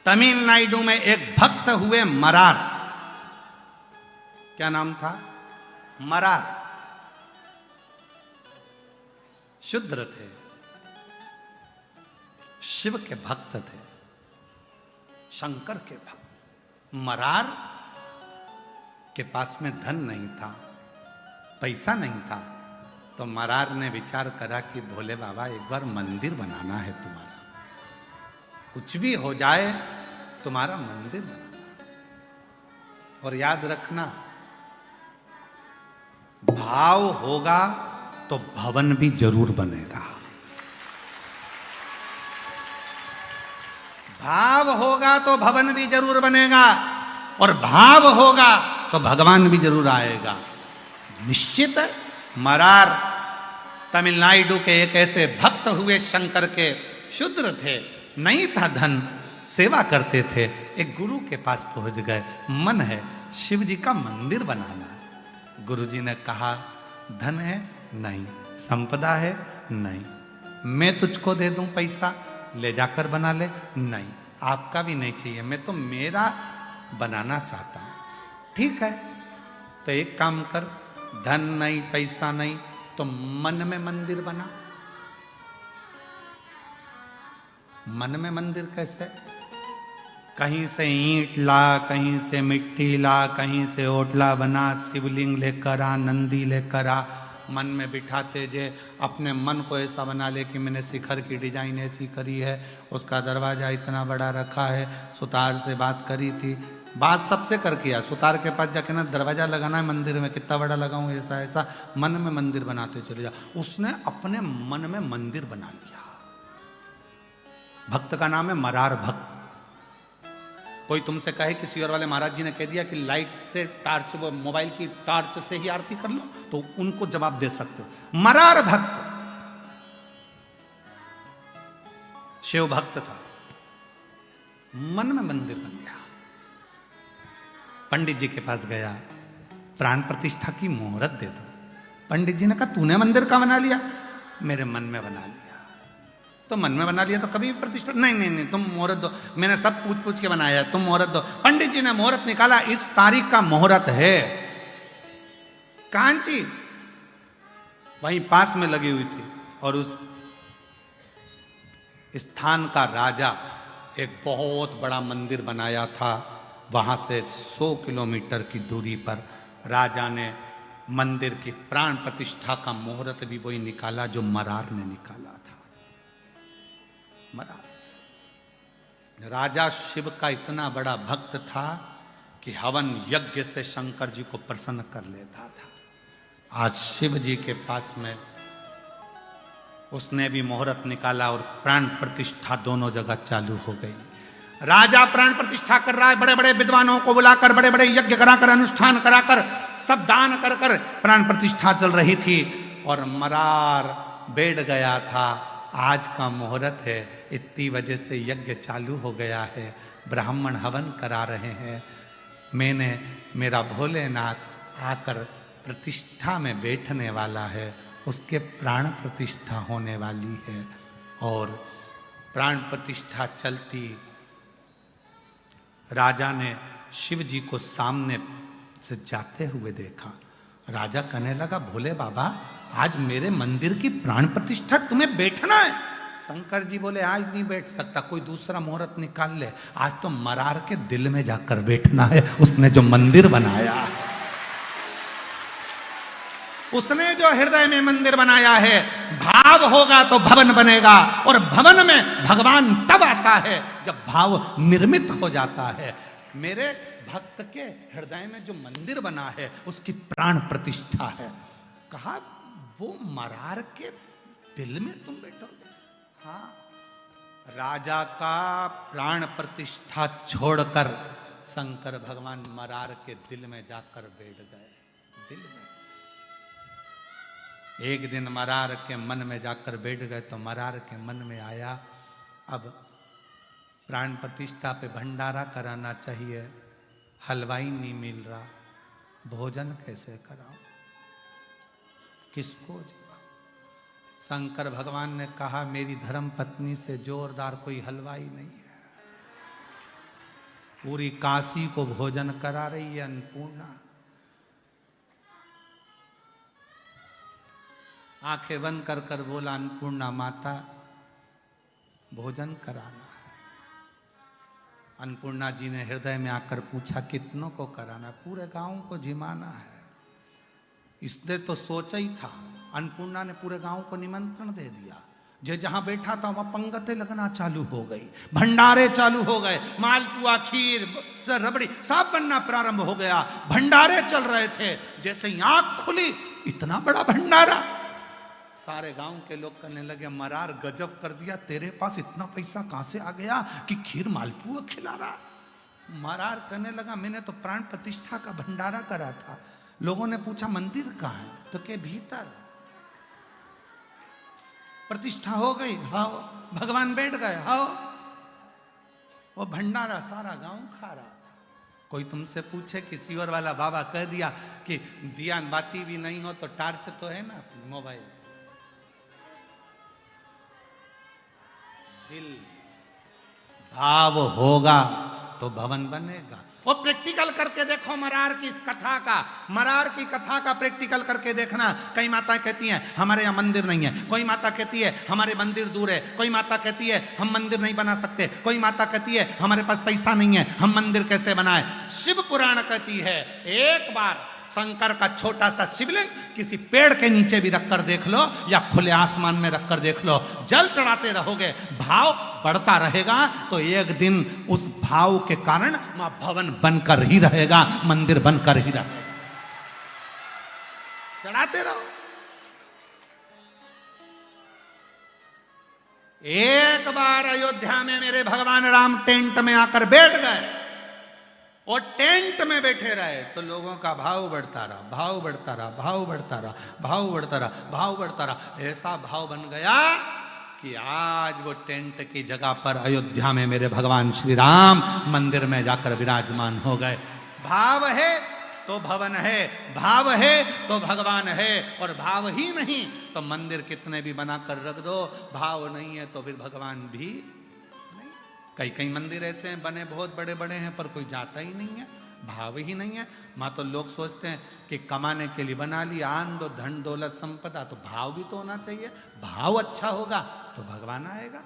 तमिलनाडु में एक भक्त हुए मरार। क्या नाम था? मरार। शूद्र थे, शिव के भक्त थे, शंकर के भक्त। मरार के पास में धन नहीं था, पैसा नहीं था, तो मरार ने विचार करा कि भोले बाबा एक बार मंदिर बनाना है तुम्हारा, कुछ भी हो जाए तुम्हारा मंदिर बनाना। और याद रखना, भाव होगा तो भवन भी जरूर बनेगा। भाव होगा तो भवन भी जरूर बनेगा, और भाव होगा तो भगवान भी जरूर आएगा। निश्चित है। मरार तमिलनाडु के एक ऐसे भक्त हुए शंकर के, शूद्र थे, नहीं था धन, सेवा करते थे। एक गुरु के पास पहुंच गए, मन है शिव जी का मंदिर बनाना। गुरुजी ने कहा, धन है? नहीं। संपदा है? नहीं। मैं तुझको दे दूं पैसा, ले जाकर बना ले? नहीं। आपका भी नहीं चाहिए, मैं तो मेरा बनाना चाहता हूं। ठीक है, तो एक काम कर, धन नहीं, पैसा नहीं, तो मन में मंदिर बना। मन में मंदिर कैसे? कहीं से ईंट ला, कहीं से मिट्टी ला, कहीं से ओटला बना, शिवलिंग लेकर आ, नंदी लेकर आ, मन में बिठाते जे अपने मन को ऐसा बना ले कि मैंने शिखर की डिजाइन ऐसी करी है, उसका दरवाजा इतना बड़ा रखा है, सुतार से बात करी थी। बात सबसे कर किया, सुतार के पास जाके ना दरवाजा लगाना है मंदिर में, कितना बड़ा लगाऊं, ऐसा ऐसा, मन में मंदिर बनाते चले जा। उसने अपने मन में मंदिर बना लिया। भक्त का नाम है मरार भक्त। कोई तुमसे कहे किसी और वाले महाराज जी ने कह दिया कि लाइट से टार्च, वो मोबाइल की टार्च से ही आरती कर लो, तो उनको जवाब दे सकते हो। मरार भक्त शिव भक्त था, मन में मंदिर बन गया। पंडित जी के पास गया, प्राण प्रतिष्ठा की मुहूर्त दे दो। पंडित जी ने कहा, तूने मंदिर का बना लिया? मेरे मन में बना लिया। तो मन में बना लिया तो कभी प्रतिष्ठा? नहीं नहीं नहीं, तुम मुहूर्त दो, मैंने सब पूछ पूछ के बनाया है, तुम मुहूर्त दो। पंडित जी ने मुहूर्त निकाला, इस तारीख का मुहूर्त है। कांची वहीं पास में लगी हुई थी, और उस स्थान का राजा एक बहुत बड़ा मंदिर बनाया था। वहां से 100 किलोमीटर की दूरी पर राजा ने मंदिर की प्राण प्रतिष्ठा का मुहूर्त भी वही निकाला जो मरार ने निकाला था। मरार राजा शिव का इतना बड़ा भक्त था कि हवन यज्ञ से शंकर जी को प्रसन्न कर लेता था। आज शिव जी के पास में उसने भी मुहूर्त निकाला और प्राण प्रतिष्ठा दोनों जगह चालू हो गई। राजा प्राण प्रतिष्ठा कर रहा है, बड़े बड़े विद्वानों को बुलाकर, बड़े बड़े यज्ञ कराकर, अनुष्ठान कराकर, सब दान कर कर प्राण प्रतिष्ठा चल रही थी। और मरार बैठ गया था, आज का मुहूर्त है, इतनी वजह से यज्ञ चालू हो गया है, ब्राह्मण हवन करा रहे हैं, मैंने, मेरा भोलेनाथ आकर प्रतिष्ठा में बैठने वाला है, उसके प्राण प्रतिष्ठा होने वाली है। और प्राण प्रतिष्ठा चलती, राजा ने शिव जी को सामने से जाते हुए देखा। राजा कहने लगा, भोले बाबा, आज मेरे मंदिर की प्राण प्रतिष्ठा, तुम्हें बैठना है? शंकर जी बोले, आज नहीं बैठ सकता, कोई दूसरा मुहूर्त निकाल ले, आज तो मरार के दिल में जाकर बैठना है, उसने जो मंदिर बनाया है, उसने जो हृदय में मंदिर बनाया है। भाव होगा तो भवन बनेगा, और भवन में भगवान तब आता है जब भाव निर्मित हो जाता है। मेरे भक्त के हृदय में जो मंदिर बना है उसकी प्राण प्रतिष्ठा है। कहा, वो मरार के दिल में तुम बैठोगे? हाँ। राजा का प्राण प्रतिष्ठा छोड़कर शंकर भगवान मरार के दिल में जाकर बैठ गए। दिल में एक दिन मरार के मन में जाकर बैठ गए तो मरार के मन में आया, अब प्राण प्रतिष्ठा पे भंडारा कराना चाहिए, हलवाई नहीं मिल रहा, भोजन कैसे कराऊं, किसको जीवा? शंकर भगवान ने कहा, मेरी धर्म पत्नी से जोरदार कोई हलवाई नहीं है। पूरी काशी को भोजन करा रही है अन्नपूर्णा। आंखें बंद कर कर बोला, अन्नपूर्णा माता भोजन कराना है। अन्नपूर्णा जी ने हृदय में आकर पूछा, कितनों को कराना? पूरे गांव को जिमाना है। इसने तो सोचा ही था। अन्नपूर्णा ने पूरे गांव को निमंत्रण दे दिया। जो जहां बैठा था वहां पंगतें लगना चालू हो गई, भंडारे चालू हो गए, मालपुआ, खीर, रबड़ी सब बनना प्रारंभ हो गया। भंडारे चल रहे थे। जैसे ही आंख खुली, इतना बड़ा भंडारा। सारे गांव के लोग कहने लगे, मरार गजब कर दिया, तेरे पास इतना पैसा कहां से आ गया कि खीर मालपुआ खिला रहा। मरार कहने लगा, मैंने तो प्राण प्रतिष्ठा का भंडारा करा था। लोगों ने पूछा, मंदिर कहां है? तो के भीतर। प्रतिष्ठा हो गई, हाँ। भगवान बैठ गए, हाँ। वो भंडारा सारा गांव खा रहा था। कोई तुमसे पूछे कि सीवर वाला बाबा कह दिया कि दिया बाती भी नहीं हो तो टार्च तो है ना मोबाइल। दिल भाव होगा तो भवन बनेगा। वो प्रैक्टिकल करके देखो मरार की इस कथा का, मरार की कथा का प्रैक्टिकल करके देखना। कई माता कहती हैं हमारे यहाँ मंदिर नहीं है, कोई माता कहती है हमारे मंदिर दूर है, कोई माता कहती है हम मंदिर नहीं बना सकते, कोई माता कहती है हमारे पास पैसा नहीं है, हम मंदिर कैसे बनाए। शिव पुराण कहती है, एक बार शंकर का छोटा सा शिवलिंग किसी पेड़ के नीचे भी रखकर देख लो या खुले आसमान में रखकर देख लो, जल चढ़ाते रहोगे, भाव बढ़ता रहेगा तो एक दिन उस भाव के कारण वहां भवन बनकर ही रहेगा, मंदिर बनकर ही रहेगा। चढ़ाते रहो। एक बार अयोध्या में मेरे भगवान राम टेंट में आकर बैठ गए और टेंट में बैठे रहे तो लोगों का भाव बढ़ता रहा, भाव बढ़ता रहा, भाव बढ़ता रहा, भाव बढ़ता रहा, भाव बढ़ता रहा। ऐसा भाव बन गया कि आज वो टेंट की जगह पर अयोध्या में मेरे भगवान श्री राम मंदिर में जाकर विराजमान हो गए। भाव है तो भवन है, भाव है तो भगवान है, और भाव ही नहीं तो मंदिर कितने भी बनाकर रख दो, भाव नहीं है तो फिर भगवान भी। कई कई मंदिर ऐसे हैं बने बहुत बड़े बड़े हैं पर कोई जाता ही नहीं है, भाव ही नहीं है। मां तो लोग सोचते हैं कि कमाने के लिए बना लिया, आन दो, धन दौलत संपदा, तो भाव भी तो होना चाहिए। भाव अच्छा होगा तो भगवान आएगा।